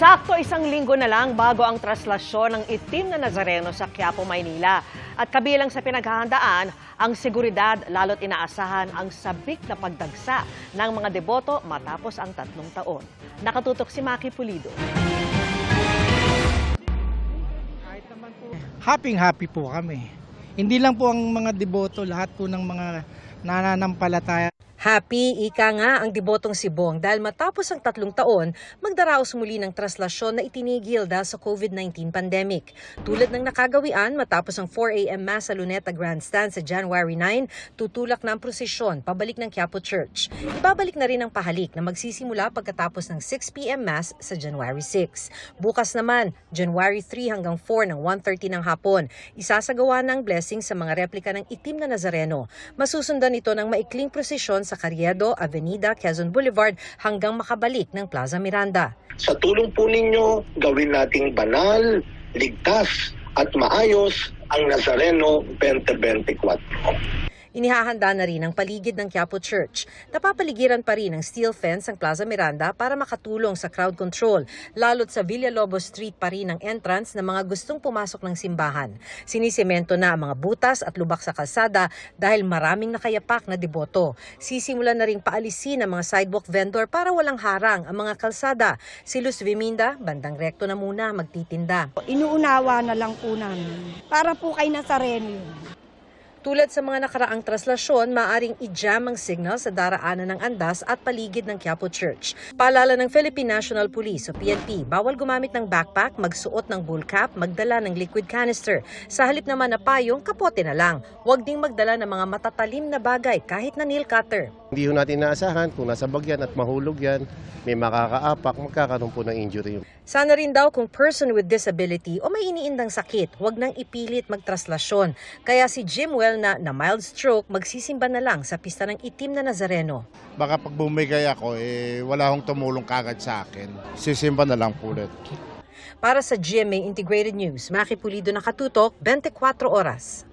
Sakto isang linggo na lang bago ang traslasyon ng itim na Nazareno sa Quiapo, Maynila. At kabilang sa pinaghahandaan, ang seguridad lalo't inaasahan ang sabik na pagdagsa ng mga deboto matapos ang 3 taon. Nakatutok si Maki Pulido. Happy po kami. Hindi lang po ang mga deboto, lahat po ng mga nananampalataya. Happy, ika nga ang debotong si Bong dahil matapos ang 3 taon, magdaraos muli ng traslasyon na itinigil dahil sa COVID-19 pandemic. Tulad ng nakagawian matapos ang 4 a.m. Mass sa Luneta Grandstand sa January 9, tutulak na ang prosesyon pabalik ng Quiapo Church. Ibabalik na rin ang pahalik na magsisimula pagkatapos ng 6 p.m. Mass sa January 6. Bukas naman, January 3 hanggang 4 ng 1:30 ng hapon, isasagawa ng blessing sa mga replika ng itim na Nazareno. Masusundan ito ng maikling prosesyon sa Carriedo, Avenida, Quezon Boulevard hanggang makabalik ng Plaza Miranda. Sa tulong po ninyo, gawin nating banal, ligtas at maayos ang Nazareno 2024. Inihahanda na rin ang paligid ng Quiapo Church. Napapaligiran pa rin ng steel fence ang Plaza Miranda para makatulong sa crowd control, lalo't sa Villalobos Street pa rin ang entrance ng mga gustong pumasok ng simbahan. Sinisemento na ang mga butas at lubak sa kalsada dahil maraming nakayapak na deboto. Sisimulan na rin paalisin ang mga sidewalk vendor para walang harang ang mga kalsada. Si Luz Viminda, bandang rekto na muna magtitinda. Inuunawa na lang po namin para po kay Nazareno yun. Tulad sa mga nakaraang traslasyon, maaring i-jam ang signal sa daraanan ng andas at paligid ng Quiapo Church. Paalala ng Philippine National Police o PNP, bawal gumamit ng backpack, magsuot ng bull cap, magdala ng liquid canister. Sa halip naman na payong, kapote na lang. Huwag ding magdala ng mga matatalim na bagay kahit na nail cutter. Hindi ho natin naasahan kung nasa bagyan at mahulog yan, may makakaapak, magkakaroon po ng injury. Sana rin daw kung person with disability o may iniindang sakit, huwag nang ipilit magtraslasyon. Kaya si Jim Well na mild stroke, magsisimba na lang sa pista ng itim na Nazareno. Baka pag bumigay ako, wala hong tumulong kagad sa akin. Sisimba na lang po ulit. Para sa GMA Integrated News, Maki Pulido, nakatutok, 24 oras.